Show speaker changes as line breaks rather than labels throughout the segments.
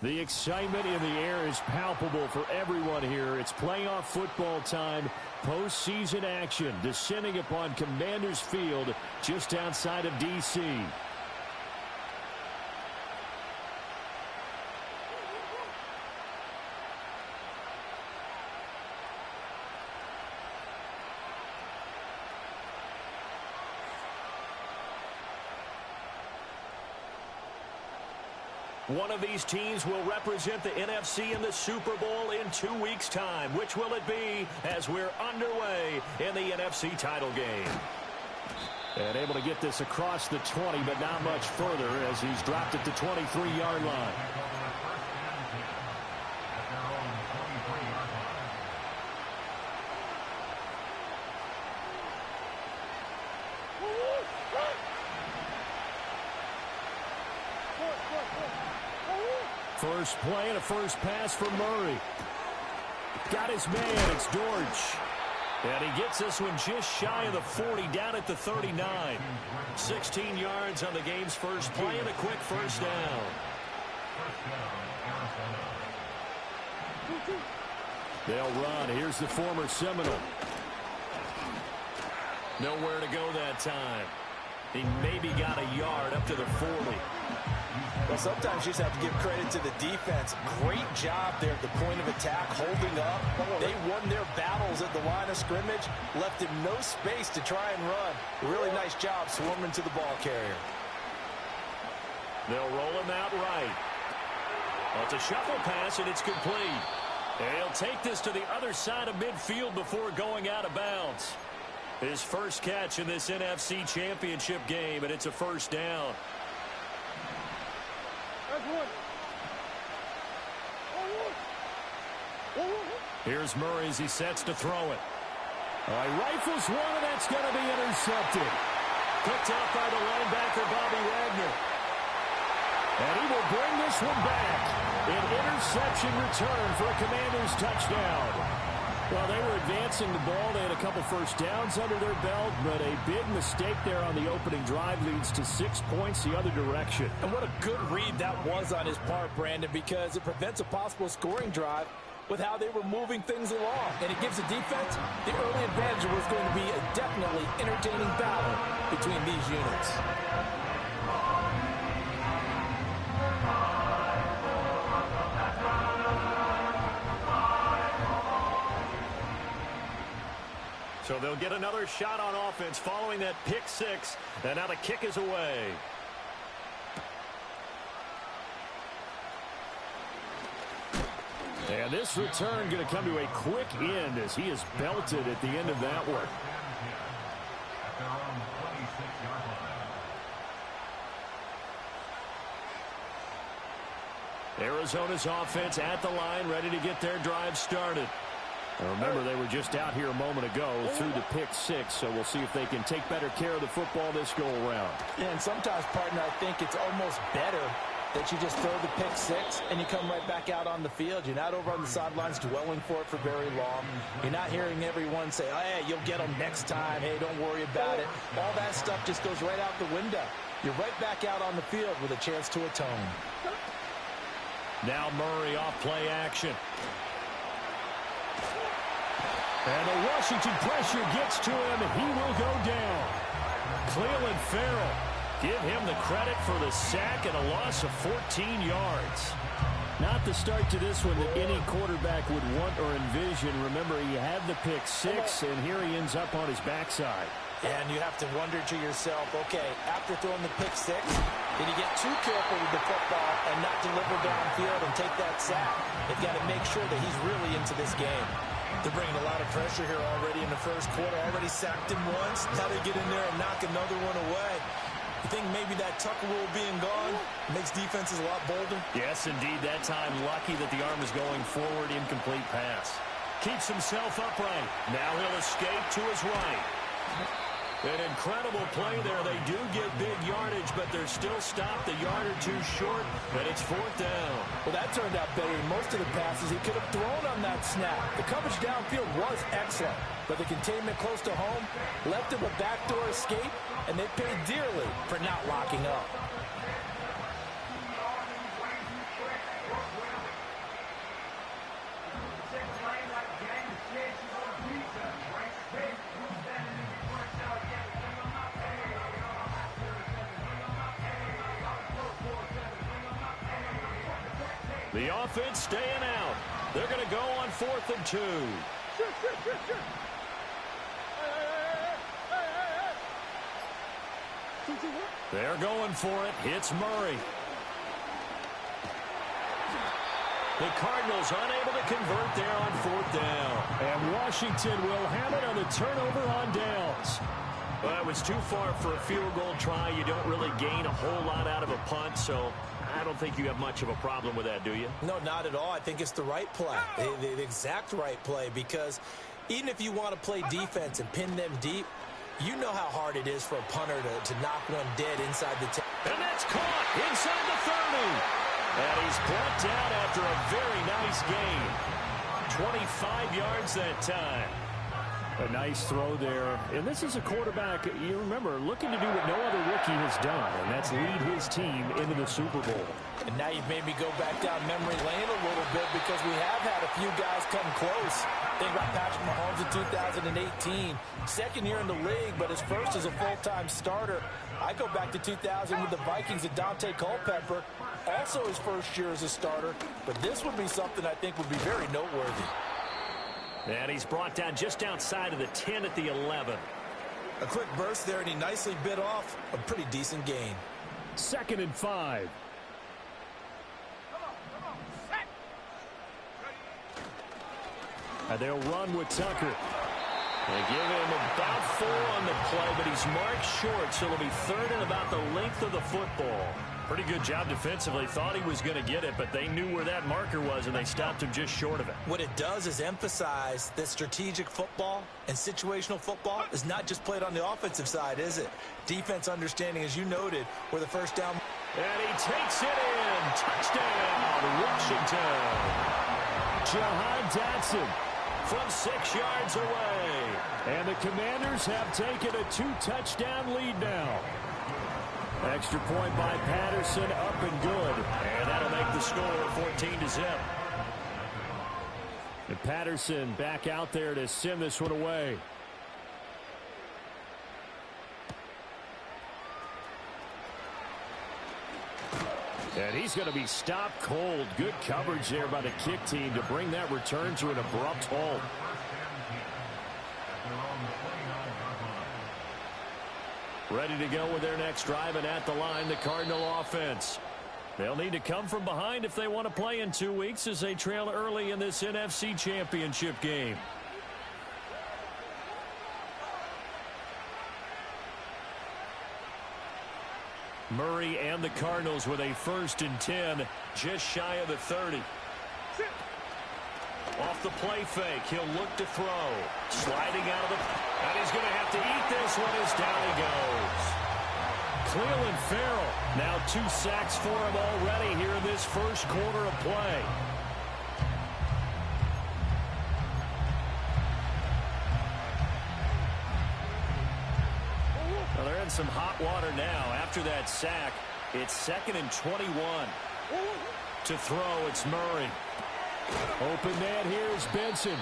The excitement in the air is palpable for everyone here. It's playoff football time, postseason action, descending upon Commanders Field just outside of D.C. One of these teams will represent the NFC in the Super Bowl in 2 weeks' time. Which will it be as we're underway in the NFC title game? And able to get this across the 20, but not much further as he's dropped it to 23-yard line. First play and a first pass for Murray. Got his man. It's Dortch. And he gets this one just shy of the 40, down at the 39. 16 yards on the game's first play and a quick first down. They'll run. Here's the former Seminole. Nowhere to go that time. He maybe got a yard up to the 40.
Well, sometimes you just have to give credit to the defense. Great job there at the point of attack, holding up. They won their battles at the line of scrimmage, left him no space to try and run. Really nice job swarming to the ball carrier.
They'll roll him out right. Well, it's a shuffle pass, and it's complete. They'll take this to the other side of midfield before going out of bounds. His first catch in this NFC Championship game, and it's a first down. Here's Murray as he sets to throw it. He rifles one, and that's going to be intercepted. Picked off by the linebacker, Bobby Wagner. And he will bring this one back. An interception return for a Commanders touchdown. Well, they were advancing the ball. They had a couple first downs under their belt, but a big mistake there on the opening drive leads to 6 points the other direction.
And what a good read that was on his part, Brandon, because it prevents a possible scoring drive with how they were moving things along. And it gives the defense the early advantage. Was going to be a definitely entertaining battle between these units.
So they'll get another shot on offense following that pick six. And now the kick is away. And this return going to come to a quick end as he is belted at the end of that one. Arizona's offense at the line, ready to get their drive started. Remember, they were just out here a moment ago through the pick six, so we'll see if they can take better care of the football this go-around.
And sometimes, partner, I think it's almost better that you just throw the pick six and you come right back out on the field. You're not over on the sidelines dwelling for it for very long. You're not hearing everyone say, oh, hey, you'll get them next time. Hey, don't worry about it. All that stuff just goes right out the window. You're right back out on the field with a chance to atone.
Now Murray off play action. And the Washington pressure gets to him, and he will go down. Clelin Ferrell, give him the credit for the sack and a loss of 14 yards. Not the start to this one that any quarterback would want or envision. Remember, he had the pick six, and here he ends up on his backside.
And you have to wonder to yourself, okay, after throwing the pick six, did he get too careful with the football and not deliver downfield and take that sack? They've got to make sure that he's really into this game. They're bringing a lot of pressure here already in the first quarter. Already sacked him once. Now they get in there and knock another one away. You think maybe that Tucker rule being gone makes defenses a lot bolder?
Yes, indeed. That time, lucky that the arm was going forward. Incomplete pass. Keeps himself upright. Now he'll escape to his right. An incredible play there. They do get big yardage, but they're still stopped a yard or two short, and it's fourth down.
Well, that turned out better than most of the passes he could have thrown on that snap. The coverage downfield was excellent, but the containment close to home left him a backdoor escape, and they paid dearly for not locking up.
The offense staying out. They're going to go on 4th and 2. They're going for it. Hits Murray. The Cardinals unable to convert there on 4th down. And Washington will have it on the turnover on downs. Well, it was too far for a field goal try. You don't really gain a whole lot out of a punt, so I don't think you have much of a problem with that, do you?
No, not at all. I think it's the right play, the exact right play, because even if you want to play defense and pin them deep, you know how hard it is for a punter to knock one dead inside the 10.
And that's caught inside the 30. And he's brought down after a very nice gain. 25 yards that time. A nice throw there. And this is a quarterback, you remember, looking to do what no other rookie has done, and that's lead his team into the Super Bowl.
And now you've made me go back down memory lane a little bit because we have had a few guys come close. Think about Patrick Mahomes in 2018. Second year in the league, but his first as a full-time starter. I go back to 2000 with the Vikings and Dante Culpepper. Also his first year as a starter. But this would be something I think would be very noteworthy.
And he's brought down just outside of the 10 at the 11.
A quick burst there, and he nicely bit off a pretty decent gain.
2nd and 5. And they'll run with Tucker. They give him about 4 on the play, but he's marked short, so it'll be 3rd and about the length of the football. Pretty good job defensively. Thought he was going to get it, but they knew where that marker was, and they stopped him just short of it.
What it does is emphasize that strategic football and situational football is not just played on the offensive side, is it? Defense understanding, as you noted, where the first down.
And he takes it in. Touchdown, Washington. Jahan Dotson from 6 yards away. And the Commanders have taken a 2-touchdown lead now. Extra point by Patterson, up and good. And that'll make the score 14-0. And Patterson back out there to send this one away. And he's going to be stopped cold. Good coverage there by the kick team to bring that return to an abrupt halt. Ready to go with their next drive, and at the line, the Cardinal offense. They'll need to come from behind if they want to play in 2 weeks as they trail early in this NFC Championship game. Murray and the Cardinals with a 1st and 10, just shy of the 30. Off the play fake, he'll look to throw. Sliding out of the... And he's going to have to eat this one as down he goes. Clelin Ferrell, now 2 sacks for him already here in this first quarter of play. Well, they're in some hot water now. After that sack, it's 2nd and 21. To throw, it's Murray. Open man here is Benson.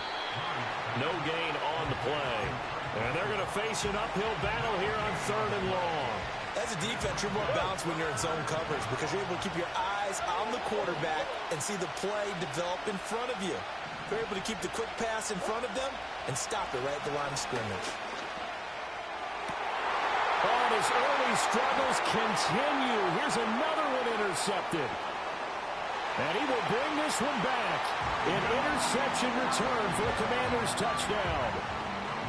No gain on the play. And they're going to face an uphill battle here on 3rd and long.
As a defense, you're more balanced when you're in zone coverage because you're able to keep your eyes on the quarterback and see the play develop in front of you. You're able to keep the quick pass in front of them and stop it right at the line of scrimmage.
Oh, his early struggles continue. Here's another one intercepted. And he will bring this one back. An interception return for a Commanders touchdown.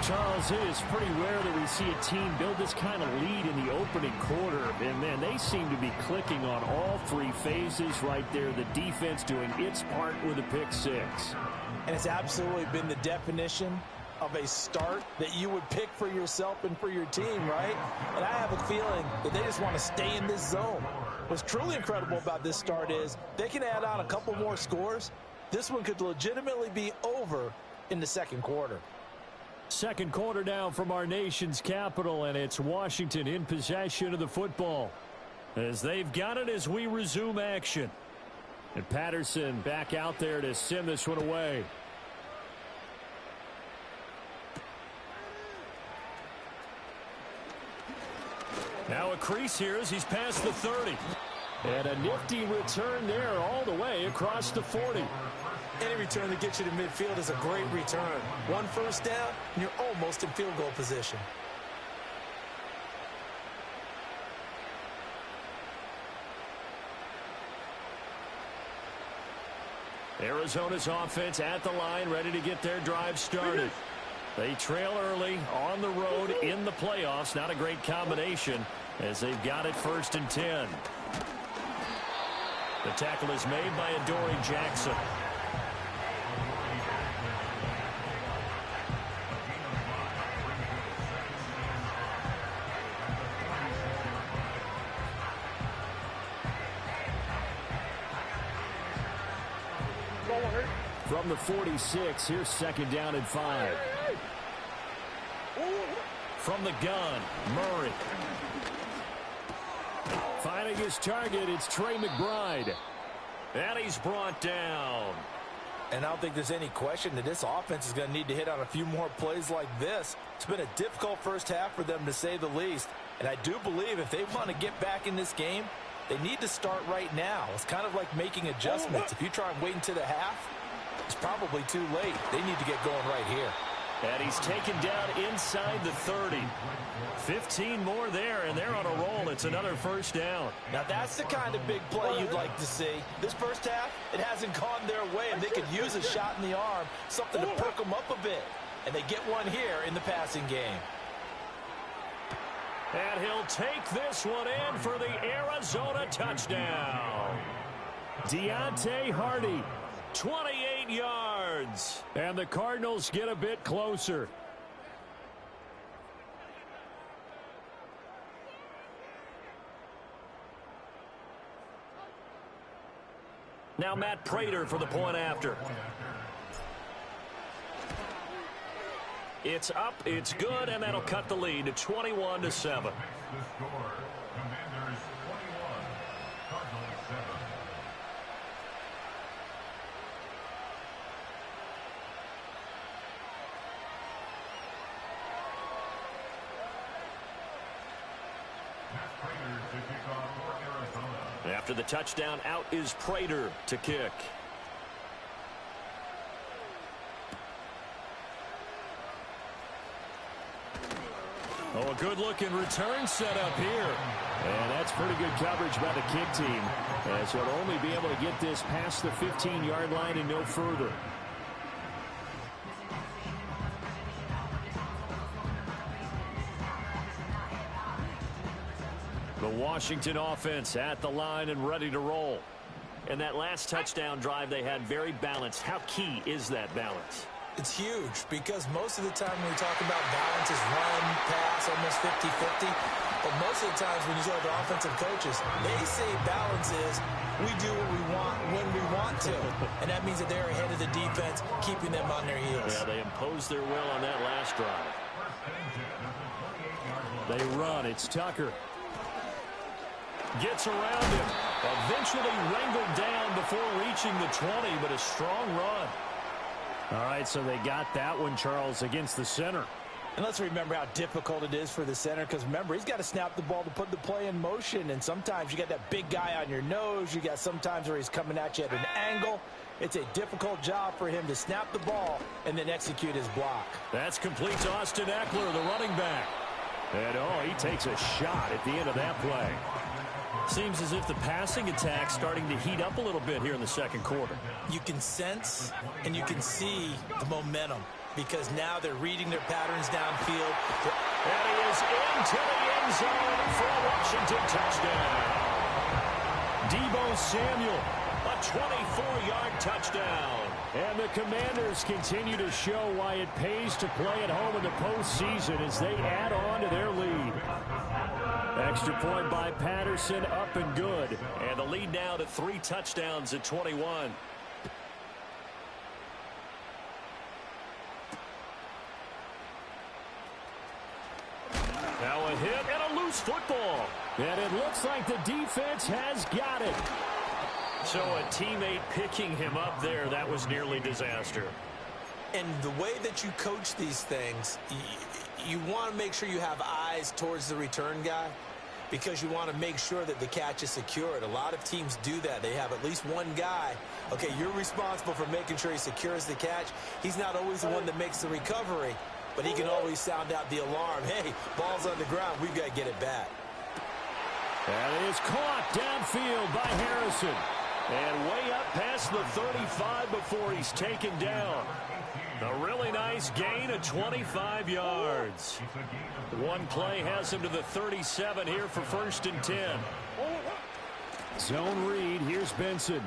Charles, it is pretty rare that we see a team build this kind of lead in the opening quarter. And, man, they seem to be clicking on all 3 phases right there. The defense doing its part with a pick 6.
And it's absolutely been the definition of a start that you would pick for yourself and for your team, right? And I have a feeling that they just want to stay in this zone. What's truly incredible about this start is they can add on a couple more scores. This one could legitimately be over in the 2nd quarter.
2nd quarter now from our nation's capital, and it's Washington in possession of the football as they've got it as we resume action. And Patterson back out there to send this one away. Now a crease here as he's past the 30. And a nifty return there all the way across the 40.
Any return that gets you to midfield is a great return. 1 first down, and you're almost in field goal position.
Arizona's offense at the line, ready to get their drive started. They trail early on the road in the playoffs. Not a great combination as they've got it 1st and 10. The tackle is made by Adoree Jackson. From the 46, here's 2nd down and 5. From the gun, Murray. Finding his target, it's Trey McBride. And he's brought down.
And I don't think there's any question that this offense is going to need to hit on a few more plays like this. It's been a difficult first half for them, to say the least. And I do believe if they want to get back in this game, they need to start right now. It's kind of like making adjustments. If you try and wait until the half, it's probably too late. They need to get going right here.
And he's taken down inside the 30. 15 more there, and they're on a roll. It's another first down.
Now, that's the kind of big play you'd like to see. This first half, it hasn't gone their way, and they could use a shot in the arm, something to perk them up a bit. And they get one here in the passing game.
And he'll take this one in for the Arizona touchdown. Deontay Hardy, 28 yards. And the Cardinals get a bit closer. Now Matt Prater for the point after. It's up, it's good, and that'll cut the lead to 21-7.
The score, Commanders 21, Cardinals 7. Matt Prater to kick off for Arizona.
After the touchdown, out is Prater to kick. Oh, a good-looking return set up here. And that's pretty good coverage by the kick team, as he'll only be able to get this past the 15-yard line and no further. The Washington offense at the line and ready to roll. And that last touchdown drive they had very balanced. How key is that balance?
It's huge because most of the time when we talk about balance is run, pass, almost 50-50. But most of the times when you talk to offensive coaches, they say balance is we do what we want when we want to. And that means that they're ahead of the defense, keeping them on their heels.
Yeah, they imposed their will on that last drive. They run. It's Tucker. Gets around him. Eventually wrangled down before reaching the 20, but a strong run. All right, so they got that one, Charles, against the center.
And let's remember how difficult it is for the center, because remember, he's got to snap the ball to put the play in motion, and sometimes you got that big guy on your nose. You got sometimes where he's coming at you at an angle. It's a difficult job for him to snap the ball and then execute his block.
That's complete to Austin Eckler, the running back. And, oh, he takes a shot at the end of that play. Seems as if the passing attack's starting to heat up a little bit here in the second quarter.
You can sense and you can see the momentum because now they're reading their patterns downfield.
And he is into the end zone for a Washington touchdown. Deebo Samuel, a 24-yard touchdown. And the Commanders continue to show why it pays to play at home in the postseason as they add on to their lead. Extra point by Patterson, up and good. And the lead now to 3 touchdowns at 21. Now a hit and a loose football. And it looks like the defense has got it. So a teammate picking him up there, that was nearly disaster.
And the way that you coach these things, you want to make sure you have eyes towards the return guy because you want to make sure that the catch is secured. A lot of teams do that. They have at least one guy. Okay, you're responsible for making sure he secures the catch. He's not always the one that makes the recovery, but he can always sound out the alarm. Hey, ball's on the ground. We've got to get it back.
That is caught downfield by Harrison. And way up past the 35 before he's taken down. A really nice gain of 25 yards. One play has him to the 37 here for 1st and 10. Zone read. Here's Benson.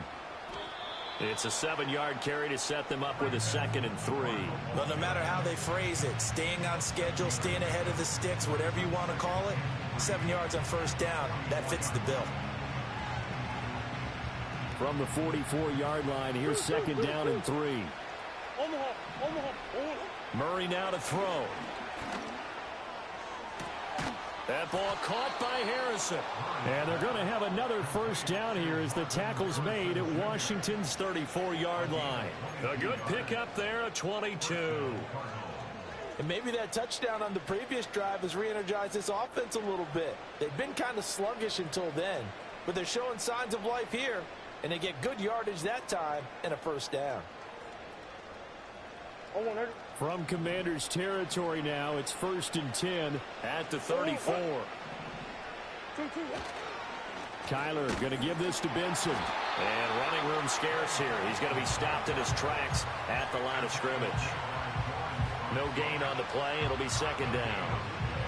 It's a 7-yard carry to set them up with a 2nd and 3.
Well, no matter how they phrase it, staying on schedule, staying ahead of the sticks, whatever you want to call it, 7 yards on 1st down, that fits the bill.
From the 44-yard line, here's second down and 3. Murray now to throw. That ball caught by Harrison. And they're going to have another first down here as the tackle's made at Washington's 34-yard line. A good pickup there at 22.
And maybe that touchdown on the previous drive has re-energized this offense a little bit. They've been kind of sluggish until then, but they're showing signs of life here, and they get good yardage that time and a first down.
From Commanders territory now, it's 1st and 10 at the 34. Kyler going to give this to Benson. And running room scarce here. He's going to be stopped in his tracks at the line of scrimmage. No gain on the play. It'll be second down.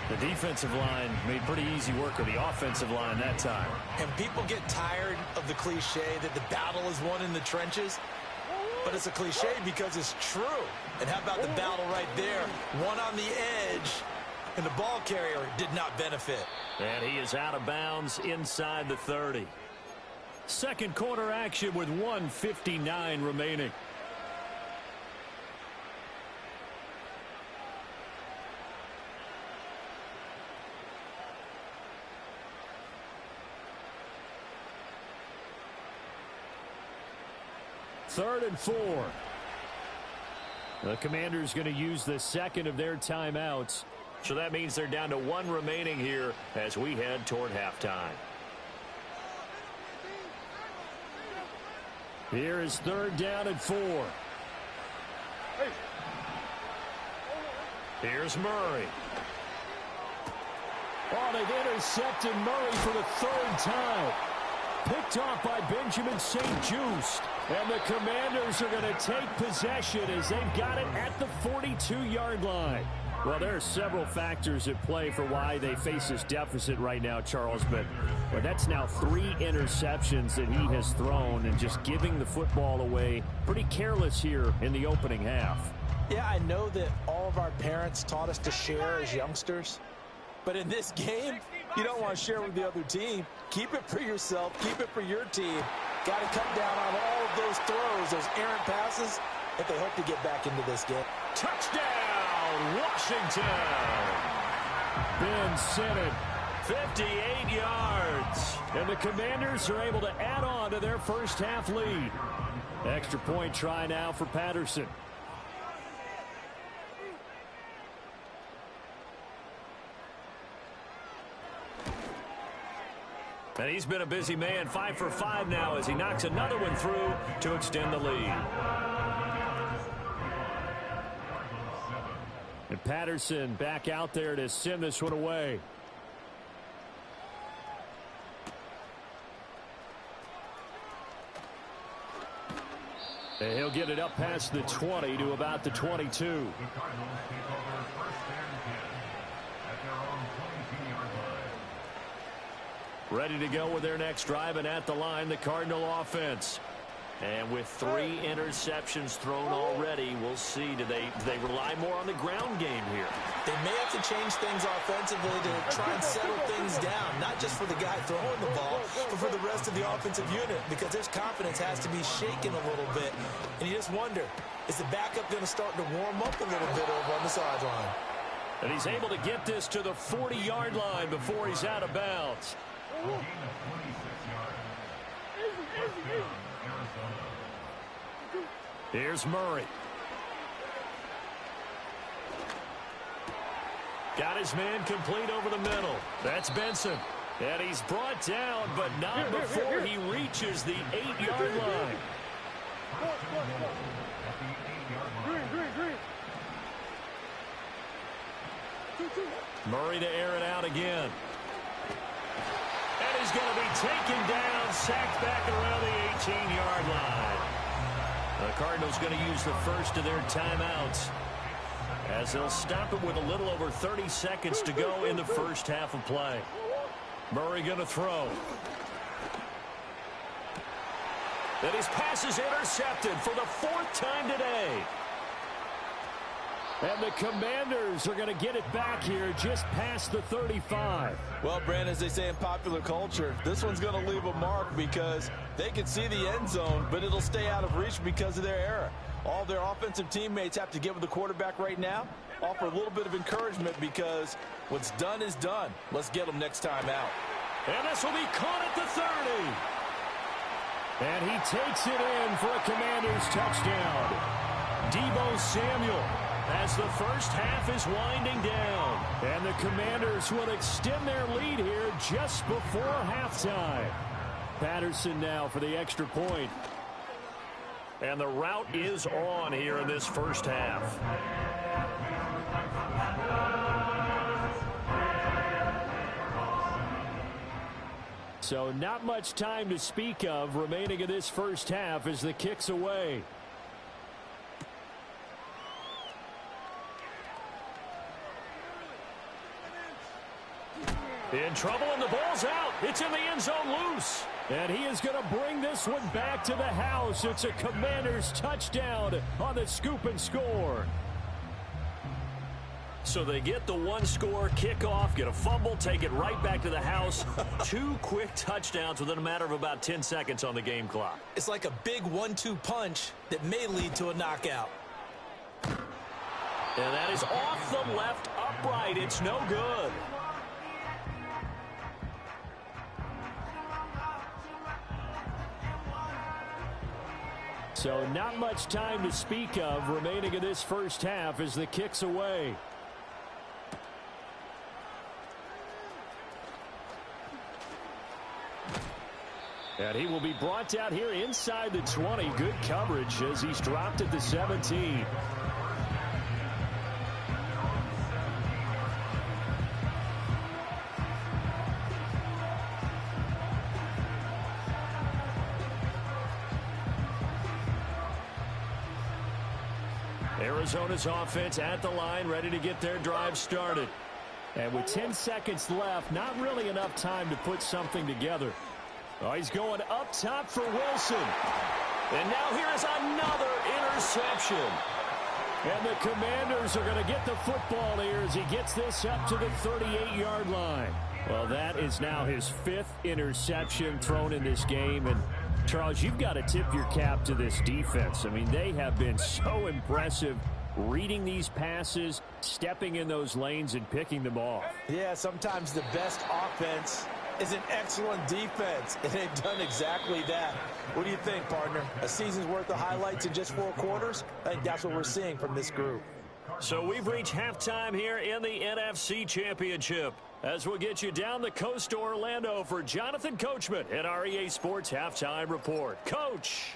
The defensive line made pretty easy work of the offensive line that time.
And people get tired of the cliche that the battle is won in the trenches. But it's a cliche because it's true. And how about the battle right there? One on the edge, and the ball carrier did not benefit.
And he is out of bounds inside the 30. Second quarter action with 1:59 remaining. Third and 4. The Commanders going to use the second of their timeouts. So that means they're down to 1 remaining here as we head toward halftime. Here is third down and 4. Here's Murray. Oh, they've intercepted Murray for the 3rd time. Picked off by Benjamin St-Juste. And the Commanders are going to take possession as they've got it at the 42-yard line. Well, there are several factors at play for why they face this deficit right now, Charles. But that's now 3 interceptions that he has thrown and just giving the football away pretty careless here in the opening half.
Yeah, I know that all of our parents taught us to share as youngsters. But in this game, you don't want to share with the other team. Keep it for yourself. Keep it for your team. Got to cut down on all of those throws, those errant passes, if they hope to get back into this game.
Touchdown, Washington! Ben Sinnott, 58 yards. And the Commanders are able to add on to their first half lead. Extra point try now for Patterson. And he's been a busy man, 5 for 5 now as he knocks another one through to extend the lead. And Patterson back out there to send this one away. And he'll get it up past the 20 to about the 22. Ready to go with their next drive, and at the line, the Cardinal offense. And with 3 interceptions thrown already, we'll see. Do they rely more on the ground game here?
They may have to change things offensively to try and settle things down, not just for the guy throwing the ball, but for the rest of the offensive unit, because his confidence has to be shaken a little bit. And you just wonder, is the backup going to start to warm up a little bit over on the sideline?
And he's able to get this to the 40-yard line before he's out of bounds. Here's Murray. Got his man complete over the middle. That's Benson. And he's brought down, but not before he reaches the 8-yard line. Murray to air it out again. And he's going to be taken down, sacked back around the 18-yard line. The Cardinals going to use the first of their timeouts as they'll stop it with a little over 30 seconds to go in the first half of play. Murray going to throw. And his pass is intercepted for the 4th time today. And the Commanders are going to get it back here just past the 35.
Well, Brandon, as they say in popular culture, this one's going to leave a mark because they can see the end zone, but it'll stay out of reach because of their error. All their offensive teammates have to get with the quarterback right now, offer a little bit of encouragement because what's done is done. Let's get them next time out.
And this will be caught at the 30. And he takes it in for a Commanders touchdown. Deebo Samuel, as the first half is winding down. And the Commanders will extend their lead here just before halftime. Patterson now for the extra point. And the route is on here in this first half. So not much time to speak of remaining in this first half as the kick's away. In trouble, and the ball's out. It's in the end zone loose. And he is going to bring this one back to the house. It's a Commanders touchdown on the scoop and score. So they get the one-score kickoff, get a fumble, take it right back to the house. 2 quick touchdowns within a matter of about 10 seconds on the game clock.
It's like a big 1-2 punch that may lead to a knockout.
And that is off the left upright. It's no good. So not much time to speak of remaining in this first half as the kick's away. And he will be brought down here inside the 20. Good coverage as he's dropped at the 17. Arizona's offense at the line, ready to get their drive started. And with 10 seconds left, not really enough time to put something together. Oh, he's going up top for Wilson. And now here is another interception. And the Commanders are going to get the football here as he gets this up to the 38-yard line. Well, that is now his 5th interception thrown in this game. And, Charles, you've got to tip your cap to this defense. I mean, they have been so impressive reading these passes, stepping in those lanes, and picking them off.
Yeah, sometimes the best offense is an excellent defense, and they've done exactly that. What do you think, partner? A season's worth of highlights in just 4 quarters? I think that's what we're seeing from this group.
So we've reached halftime here in the NFC Championship. As we'll get you down the coast to Orlando for Jonathan Coachman at our EA Sports Halftime Report. Coach.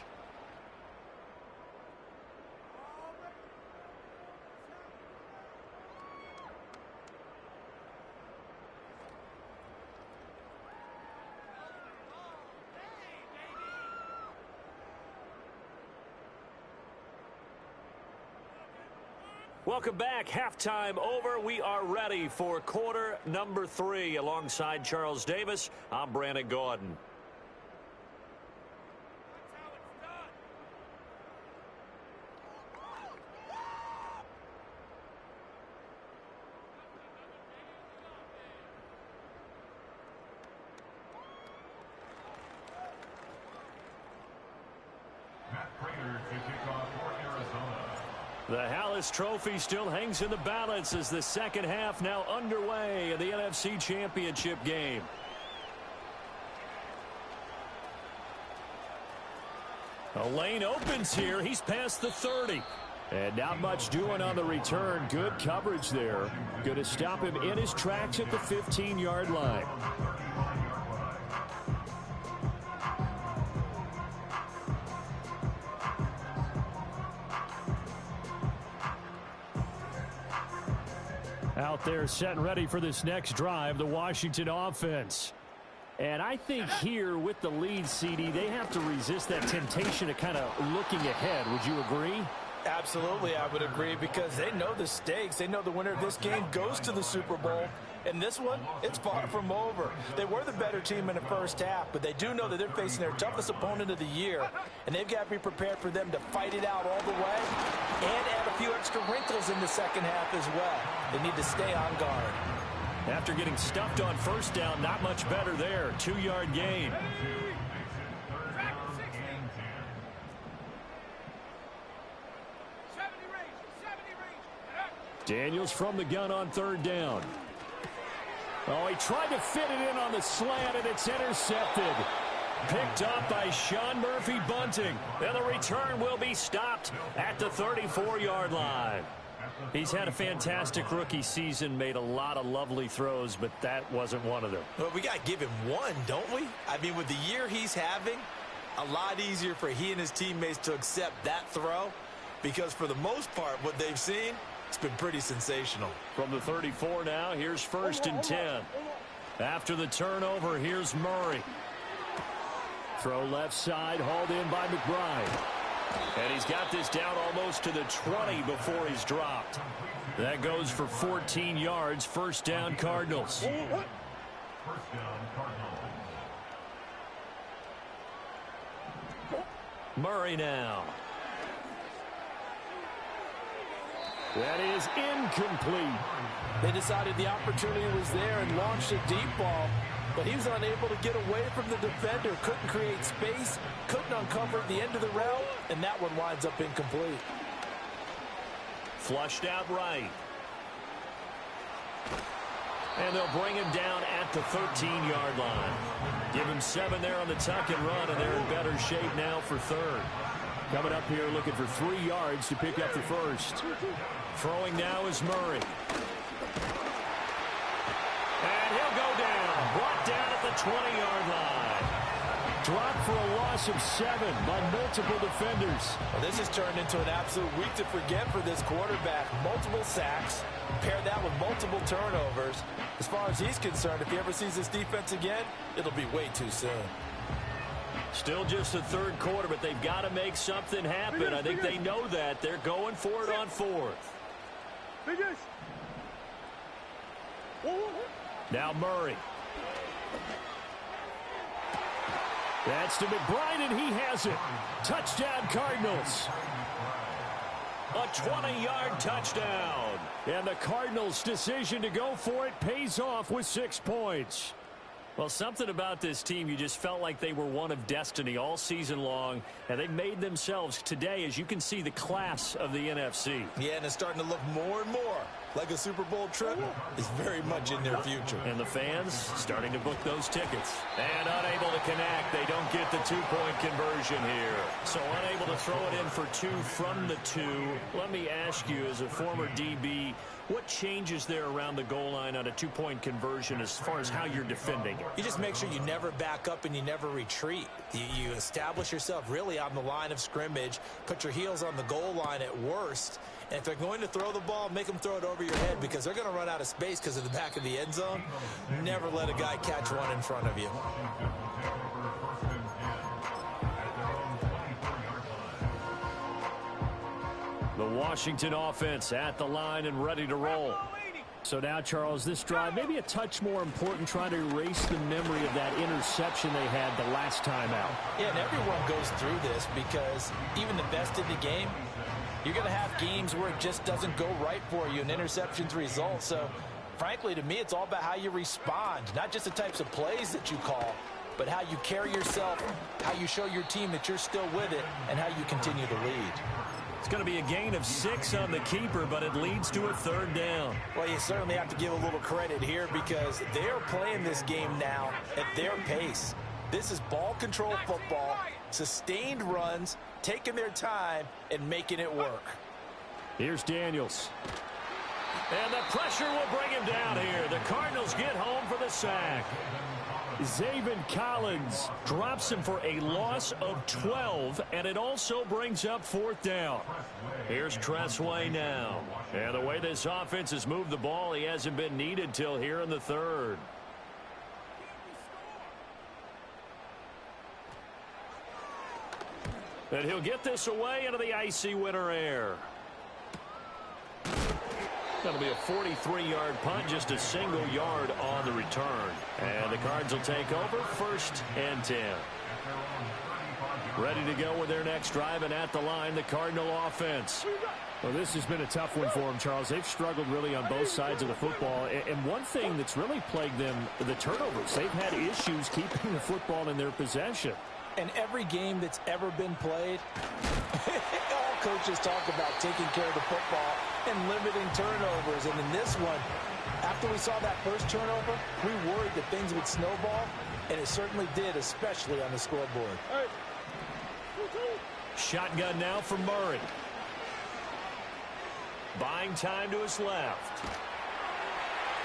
Welcome back. Halftime over. We are ready for quarter number 3. Alongside Charles Davis, I'm Brandon Gaudin.
Matt Prater to kick off for Arizona.
The Hallis Trophy still hangs in the balance as the second half now underway in the NFC Championship game. A lane opens here. He's past the 30. And not much doing on the return. Good coverage there. Going to stop him in his tracks at the 15-yard line. Out there set and ready for this next drive, the Washington offense. And I think here with the lead, CD, they have to resist that temptation of kind of looking ahead. Would you agree?
Absolutely, I would agree, because they know the stakes. They know the winner of this game goes to the Super Bowl. And this one, it's far from over. They were the better team in the first half, but they do know that they're facing their toughest opponent of the year. And they've got to be prepared for them to fight it out all the way and add a few extra extra wrinkles in the second half as well. They need to stay on guard.
After getting stuffed on first down, not much better there. 2-yard gain. Daniels from the gun on third down. Oh, he tried to fit it in on the slant, and it's intercepted. Picked up by Sean Murphy-Bunting. And the return will be stopped at the 34-yard line. He's had a fantastic rookie season, made a lot of lovely throws, but that wasn't one of them.
Well, we got to give him one, don't we? I mean, with the year he's having, a lot easier for he and his teammates to accept that throw, because for the most part, what they've seen, it's been pretty sensational.
From the 34 now, here's 1st and 10. After the turnover, here's Murray. Throw left side, hauled in by McBride. And he's got this down almost to the 20 before he's dropped. That goes for 14 yards. First down, Cardinals.
First down, Cardinals.
Murray now. That is incomplete.
They decided the opportunity was there and launched a deep ball, but he was unable to get away from the defender, couldn't create space, couldn't uncover the end of the route, and that one winds up incomplete.
Flushed out right. And they'll bring him down at the 13-yard line. Give him 7 there on the tuck and run, and they're in better shape now for third. Coming up here looking for 3 yards to pick up the first. Throwing now is Murray. And he'll go down. Brought down at the 20-yard line. Dropped for a loss of 7 by multiple defenders.
Well, this has turned into an absolute week to forget for this quarterback. Multiple sacks. Pair that with multiple turnovers. As far as he's concerned, if he ever sees this defense again, it'll be way too soon.
Still just the third quarter, but they've got to make something happen. I think they know that. They're going for it on fourth. Now Murray. That's to McBride, and he has it. Touchdown, Cardinals. A 20-yard touchdown. And the Cardinals' decision to go for it pays off with 6 points. Well, something about this team, you just felt like they were one of destiny all season long, and they made themselves today, as you can see, the class of the NFC.
Yeah, and it's starting to look more and more like a Super Bowl trip is very much in their future.
And the fans starting to book those tickets. And unable to connect. They don't get the 2-point conversion here. So unable to throw it in for 2 from the 2. Let me ask you, as a former DB, what changes there around the goal line on a 2-point conversion as far as how you're defending it?
You just make sure you never back up and you never retreat. You establish yourself really on the line of scrimmage, put your heels on the goal line at worst, and if they're going to throw the ball, make them throw it over your head because they're going to run out of space because of the back of the end zone. Never let a guy catch one in front of you.
The Washington offense at the line and ready to roll. So now, Charles, this drive maybe a touch more important, trying to erase the memory of that interception they had the last time out.
Yeah, and everyone goes through this because even the best in the game, you're going to have games where it just doesn't go right for you and interceptions result. So, frankly, to me, it's all about how you respond, not just the types of plays that you call, but how you carry yourself, how you show your team that you're still with it, and how you continue to lead.
It's going to be a gain of 6 on the keeper, but it leads to a 3rd down.
Well, you certainly have to give a little credit here because they're playing this game now at their pace. This is ball control football, sustained runs, taking their time, and making it work.
Here's Daniels. And the pressure will bring him down here. The Cardinals get home for the sack. Zaven Collins drops him for a loss of 12, and it also brings up 4th down. Here's Tressway now. And the way this offense has moved the ball, he hasn't been needed till here in the 3rd. And he'll get this away into the icy winter air. That'll be a 43-yard punt, just a single yard on the return. And the Cards will take over 1st and 10. Ready to go with their next drive, and at the line, the Cardinal offense.
Well, this has been a tough one for them, Charles. They've struggled really on both sides of the football. And one thing that's really plagued them, the turnovers. They've had issues keeping the football in their possession.
And every game that's ever been played, all coaches talk about taking care of the football and limiting turnovers. And in this one, after we saw that first turnover, we worried that things would snowball, and it certainly did, especially on the scoreboard.
Shotgun now for Murray. Buying time to his left.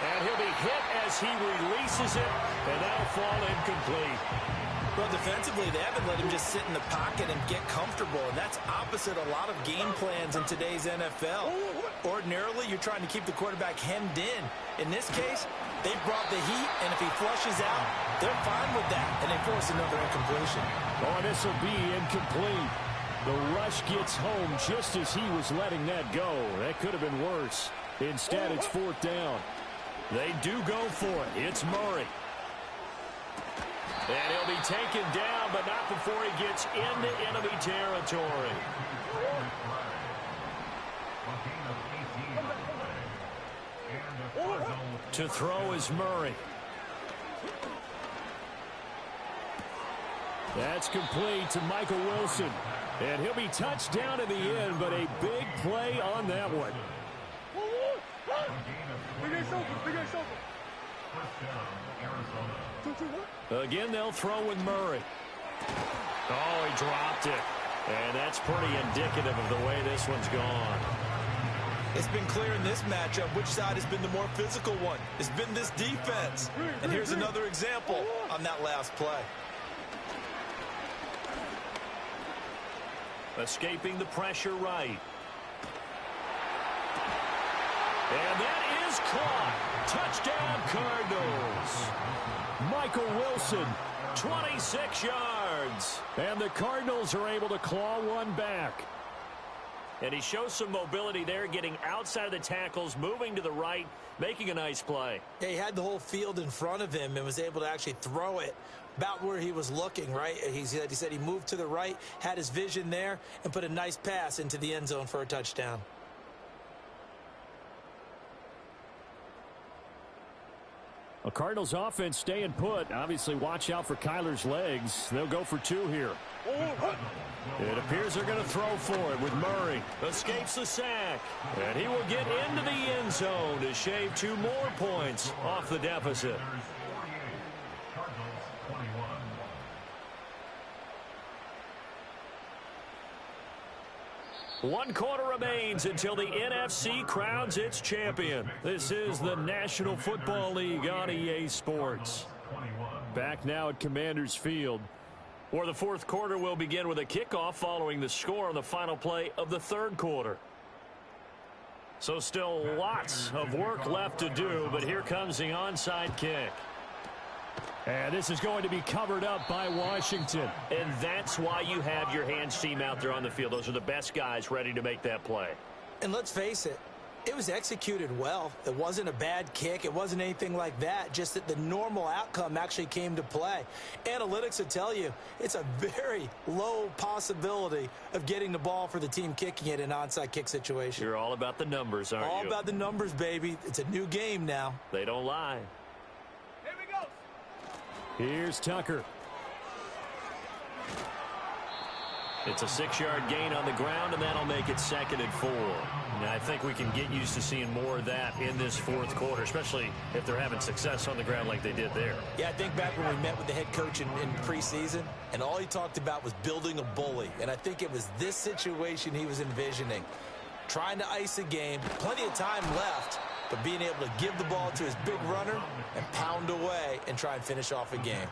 And he'll be hit as he releases it, and that'll fall incomplete.
Well, defensively, they haven't let him just sit in the pocket and get comfortable, and that's opposite a lot of game plans in today's NFL. Ordinarily, you're trying to keep the quarterback hemmed in. In this case, they brought the heat, and if he flushes out, they're fine with that, and they force another incompletion.
Oh, this will be incomplete. The rush gets home just as he was letting that go. That could have been worse. Instead, it's fourth down.
They do go for it. It's Murray. And he'll be taken down, but not before he gets into enemy territory. To throw is Murray.
That's complete to Michael Wilson. And he'll be touched down in the end, but a big play on that one.
Again, they'll throw with Murray. Oh, he dropped it. And that's pretty indicative of the way this one's gone.
It's been clear in this matchup which side has been the more physical one. It's been this defense. And here's another example on that last play.
Escaping the pressure right. And that is caught. Touchdown, Cardinals.
Michael Wilson.
26 yards.
And the Cardinals are able to claw one back.
And he shows some mobility there, getting outside of the tackles, moving to the right, making a nice play.
Yeah, he had the whole field in front of him and was able to actually throw it about where he was looking, right? He said he moved to the right, had his vision there, and put a nice pass into the end zone for a touchdown.
A Cardinals offense staying put. Obviously, watch out for Kyler's legs. They'll go for two here.
It appears they're going to throw for it with Murray. Escapes the sack. And he will get into the end zone to shave 2 more points off the deficit. One quarter remains until the NFC crowns its champion. This is the National Football League on EA Sports.
Back now at Commanders Field.
Or the fourth quarter will begin with a kickoff following the score on the final play of the third quarter. So still lots of work left to do, but here comes the onside kick.
And this is going to be covered up by Washington.
And that's why you have your hands team out there on the field. Those are the best guys ready to make that play.
And let's face it, it was executed well. It wasn't a bad kick. It wasn't anything like that. Just that the normal outcome actually came to play. Analytics will tell you it's a very low possibility of getting the ball for the team kicking it in an onside kick situation.
You're all about the numbers, aren't you?
All about the numbers, baby. It's a new game now.
They don't lie.
Here's Tucker.
It's a 6-yard gain on the ground, and that'll make it 2nd and 4. Now, I think we can get used to seeing more of that in this fourth quarter, especially if they're having success on the ground like they did there.
Yeah, I think back when we met with the head coach in preseason, and all he talked about was building a bully. And I think it was this situation he was envisioning. Trying to ice a game, plenty of time left, but being able to give the ball to his big runner and pound away and try and finish off a game.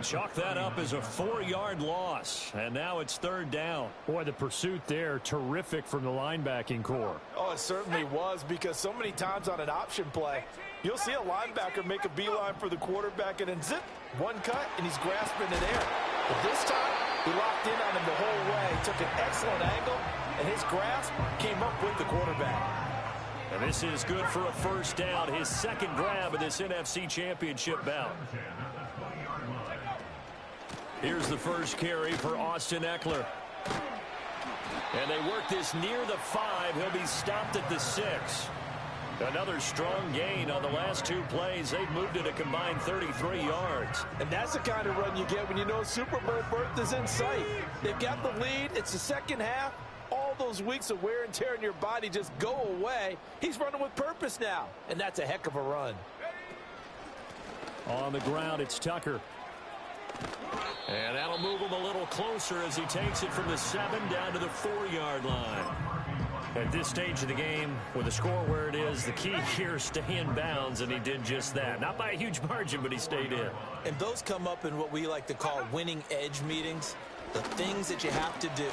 Chalk that up as a 4-yard loss, and now it's 3rd down.
Boy, the pursuit there, terrific from the linebacking core.
Oh, it certainly was, because so many times on an option play, you'll see a linebacker make a beeline for the quarterback and then zip, one cut, and he's grasping it air. But this time, he locked in on him the whole way, took an excellent angle, and his grasp came up with the quarterback.
And this is good for a 1st down, his 2nd grab of this NFC Championship bout. Here's the first carry for Austin Eckler. And they work this near the 5. He'll be stopped at the 6. Another strong gain on the last 2 plays. They've moved it a combined 33 yards.
And that's the kind of run you get when you know Super Bowl berth is in sight. They've got the lead. It's the second half. All those weeks of wear and tear in your body just go away. He's running with purpose now, and that's a heck of a run.
On the ground, it's Tucker.
And that'll move him a little closer as he takes it from the 7 down to the 4-yard line. At this stage of the game, with the score where it is, the key here is stay in bounds, and he did just that. Not by a huge margin, but he stayed in.
And those come up in what we like to call winning edge meetings, the things that you have to do.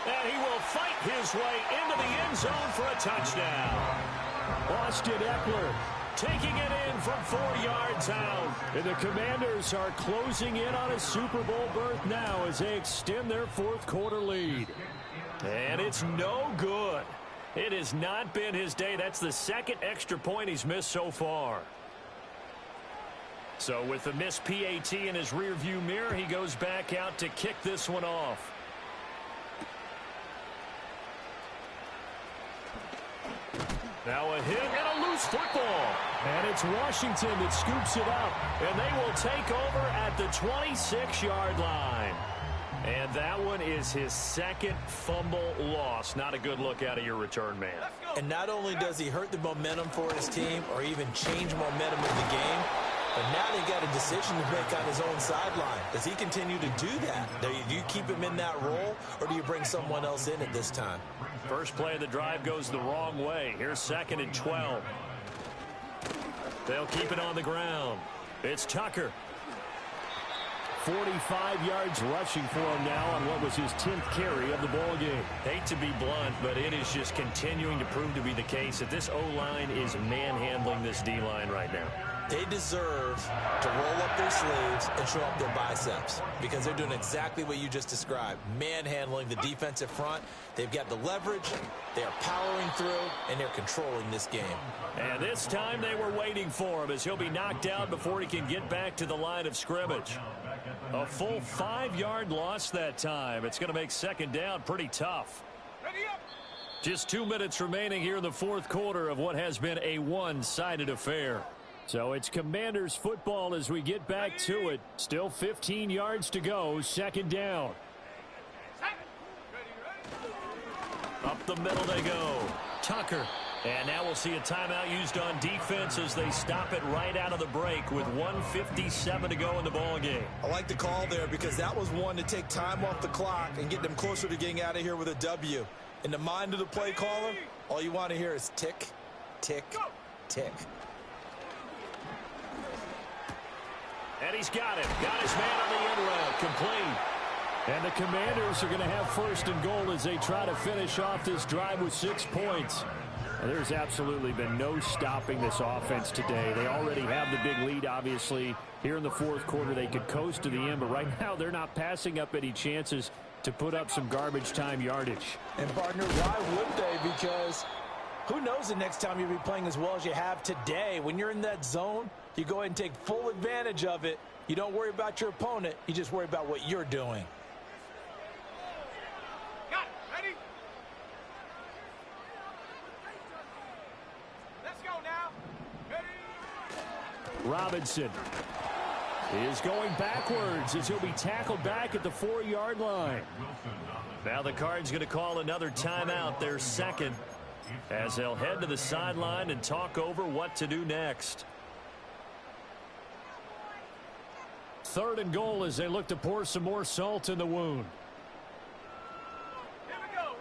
And he will fight his way into the end zone for a touchdown.
Austin Eckler
taking it in from 4 yards out.
And the Commanders are closing in on a Super Bowl berth now as they extend their 4th quarter lead.
And it's no good. It has not been his day. That's the 2nd extra point he's missed so far. So with the missed PAT in his rearview mirror, he goes back out to kick this one off. Now a hit and a loose football.
And it's Washington that scoops it up.
And they will take over at the 26-yard line. And that one is his 2nd fumble loss. Not a good look out of your return man.
And not only does he hurt the momentum for his team or even change momentum in the game, but now they got a decision to make on his own sideline. Does he continue to do that? Do you keep him in that role, or do you bring someone else in at this time?
First play of the drive goes the wrong way. Here's 2nd and 12. They'll keep it on the ground. It's Tucker.
45 yards rushing for him now on what was his 10th carry of the ball game.
Hate to be blunt, but it is just continuing to prove to be the case that this O-line is manhandling this D-line right now.
They deserve to roll up their sleeves and show up their biceps because they're doing exactly what you just described, manhandling the defensive front. They've got the leverage, they're powering through, and they're controlling this game.
And this time they were waiting for him as he'll be knocked out before he can get back to the line of scrimmage. A full 5-yard loss that time. It's going to make 2nd down pretty tough. Just 2 minutes remaining here in the 4th quarter of what has been a one-sided affair.
So it's Commanders football as we get back to it. Still 15 yards to go. 2nd down.
Up the middle they go. Tucker. And now we'll see a timeout used on defense as they stop it right out of the break with 1:57 to go in the ball game.
I like the call there because that was one to take time off the clock and get them closer to getting out of here with a W. In the mind of the play caller, all you want to hear is tick, tick, tick.
And he's got it. Got his man on the end route. Complete.
And the Commanders are going to have 1st and goal as they try to finish off this drive with 6 points. Now, there's absolutely been no stopping this offense today. They already have the big lead, obviously. Here in the 4th quarter, they could coast to the end, but right now they're not passing up any chances to put up some garbage time yardage.
And, partner, why would they? Because who knows the next time you'll be playing as well as you have today. When you're in that zone, you go ahead and take full advantage of it. You don't worry about your opponent. You just worry about what you're doing.
Robinson is going backwards as he'll be tackled back at the 4-yard line.
Now the Cards going to call another timeout, their 2nd, as they'll head to the sideline and talk over what to do next.
3rd and goal as they look to pour some more salt in the wound.
Here we go.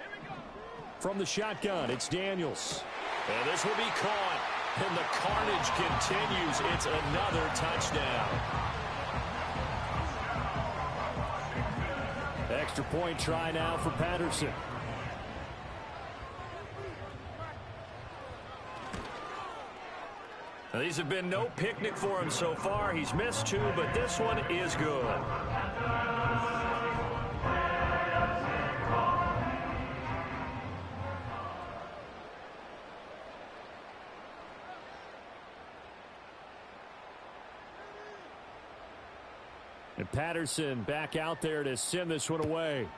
From the shotgun, it's Daniels.
And this will be caught. And the carnage continues. It's another touchdown.
Extra point try now for Patterson.
Now, these have been no picnic for him so far. He's missed 2, but this one is good.
And Patterson back out there to send this one away.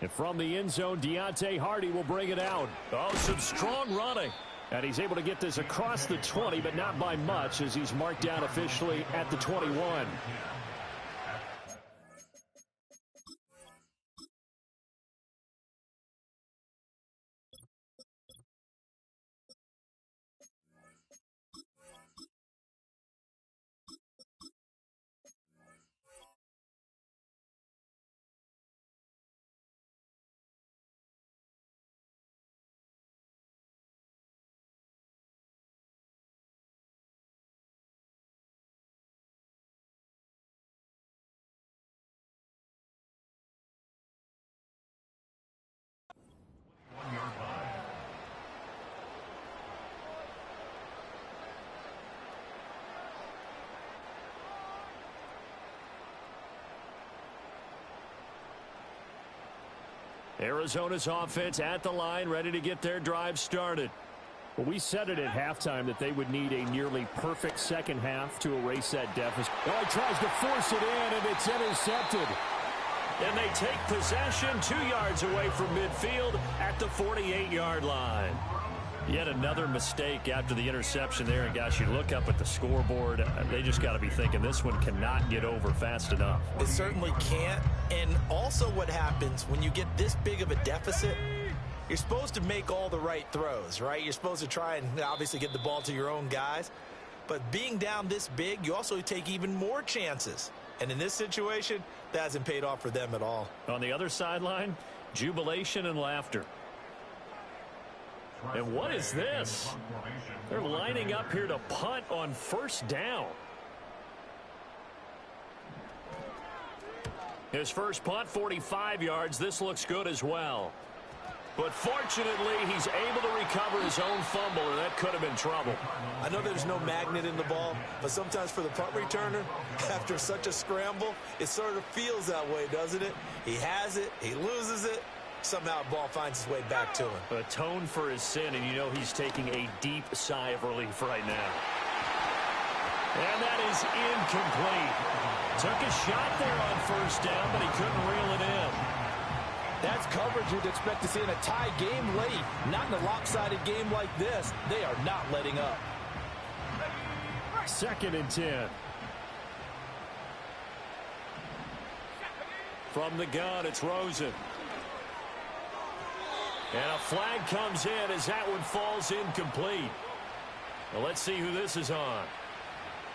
And from the end zone, Deontay Hardy will bring it out.
Oh, some strong running.
And he's able to get this across the 20, but not by much, as he's marked down officially at the 21. Arizona's offense at the line, ready to get their drive started. Well, we said it at halftime that they would need a nearly perfect second half to erase that deficit. Oh, he tries to force it in, and it's intercepted.
And they take possession 2 yards away from midfield at the 48-yard line. Yet another mistake after the interception there. And, gosh, you look up at the scoreboard, they just got to be thinking this one cannot get over fast enough.
It certainly can't. And also what happens when you get this big of a deficit, you're supposed to make all the right throws, right? You're supposed to try and obviously get the ball to your own guys. But being down this big, you also take even more chances. And in this situation, that hasn't paid off for them at all.
On the other sideline, jubilation and laughter. And what is this? They're lining up here to punt on first down. His first punt, 45 yards. This looks good as well. But fortunately, he's able to recover his own fumble, and that could have been trouble.
I know there's no magnet in the ball, but sometimes for the punt returner, after such a scramble, it sort of feels that way, doesn't it? He has it, he loses it. Somehow the ball finds its way back to him.
Atone for his sin, and you know he's taking a deep sigh of relief right now. And that is incomplete. Took a shot there on first down, but he couldn't reel it in.
That's coverage you'd expect to see in a tie game late. Not in a lopsided game like this. They are not letting up.
2nd and 10.
From the gun, it's Rosen. And a flag comes in as that one falls incomplete. Well, let's see who this is on.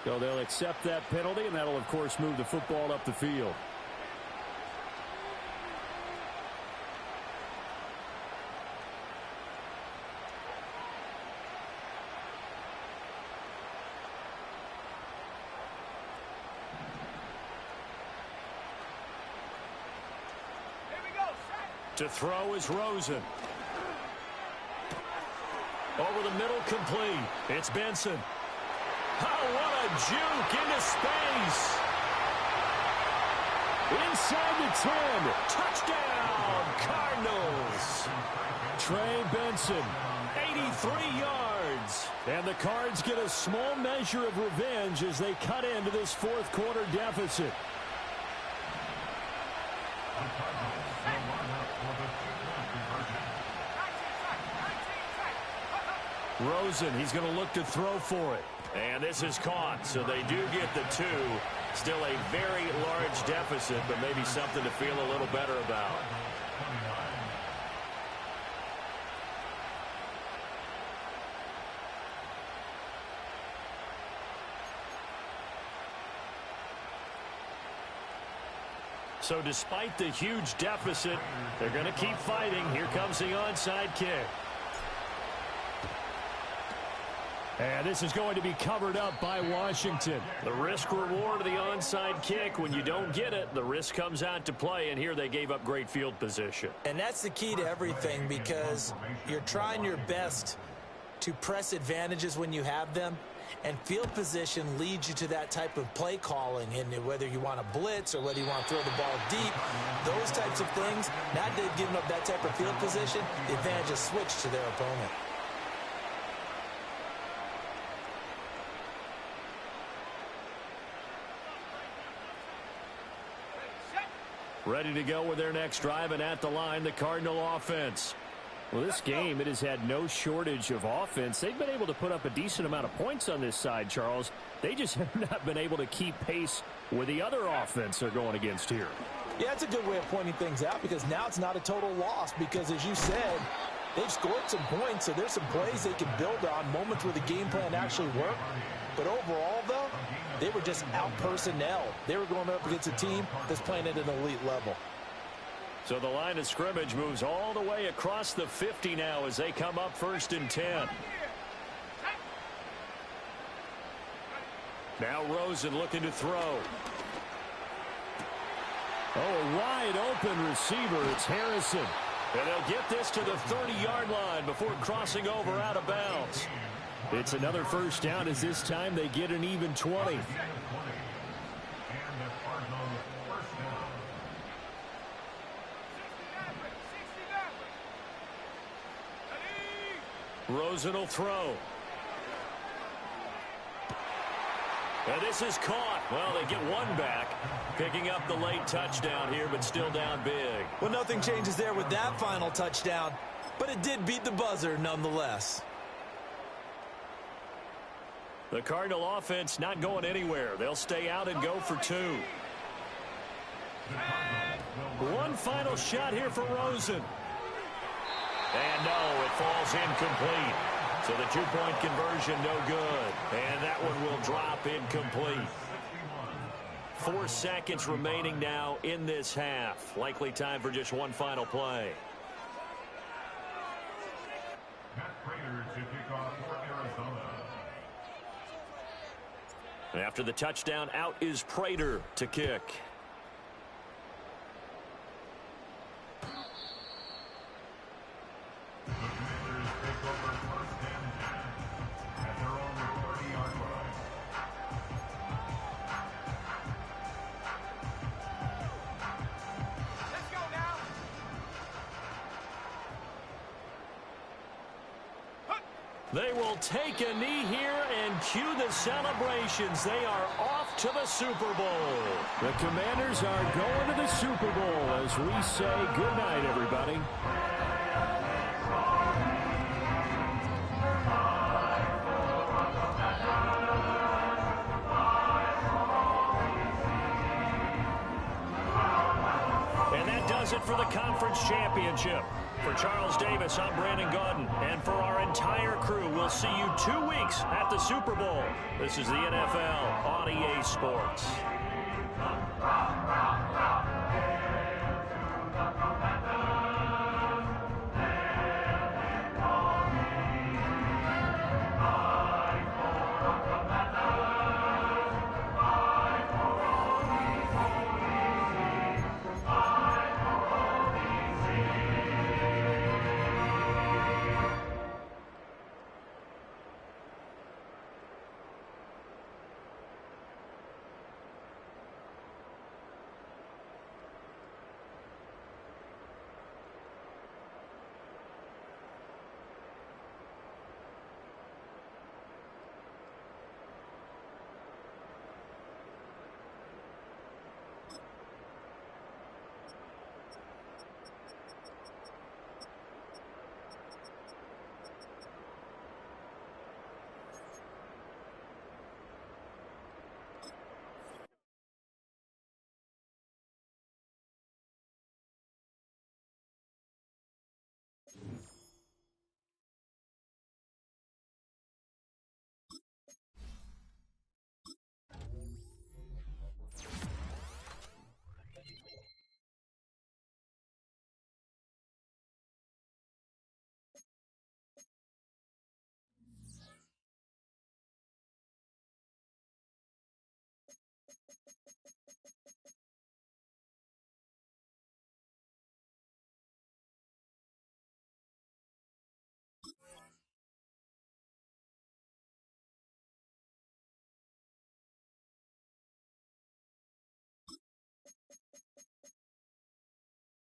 So they'll accept that penalty, and that'll, of course, move the football up the field.
To throw is Rosen. Over the middle, complete. It's Benson. Oh, what a juke into space.
Inside the 10.
Touchdown, Cardinals.
Trey Benson.
83 yards.
And the Cards get a small measure of revenge as they cut into this fourth quarter deficit.
Rosen, he's going to look to throw for it. And this is caught, so they do get the 2. Still a very large deficit, but maybe something to feel a little better about. So despite the huge deficit, they're going to keep fighting. Here comes the onside kick.
And this is going to be covered up by Washington.
The risk-reward of the onside kick. When you don't get it, the risk comes out to play, and here they gave up great field position.
And that's the key to everything, because you're trying your best to press advantages when you have them, and field position leads you to that type of play calling, and whether you want to blitz or whether you want to throw the ball deep, those types of things. Now that they've given up that type of field position, the advantage is switched to their opponent.
Ready to go with their next drive, and at the line, the Cardinal offense.
Well, this game, it has had no shortage of offense. They've been able to put up a decent amount of points on this side, Charles. They just have not been able to keep pace with the other offense they're going against here.
Yeah, it's a good way of pointing things out because now it's not a total loss because, as you said, they've scored some points, so there's some plays they can build on, moments where the game plan actually worked. But overall, though, they were just out-personnel. They were going up against a team that's playing at an elite level.
So the line of scrimmage moves all the way across the 50 now as they come up 1st and 10. Now Rosen looking to throw.
Oh, a wide open receiver. It's Harrison.
And they'll get this to the 30-yard line before crossing over out of bounds.
It's another first down as this time they get an even 20.
Rosen will throw. And this is caught. Well, they get one back. Picking up the late touchdown here, but still down big.
Well, nothing changes there with that final touchdown, but it did beat the buzzer nonetheless.
The Cardinal offense not going anywhere. They'll stay out and go for 2. One final shot here for Rosen. And no, it falls incomplete. So the 2-point conversion no good. And that one will drop incomplete. 4 seconds remaining now in this half. Likely time for just one final play. After the touchdown, out is Prater to kick. They will take a knee here and cue the celebrations. They are off to the Super Bowl.
The Commanders are going to the Super Bowl as we say good night, everybody.
And that does it for the conference championship. For Charles Davis, I'm Brandon Gaudin. And for our entire crew, we'll see you 2 weeks at the Super Bowl. This is the NFL on EA Sports.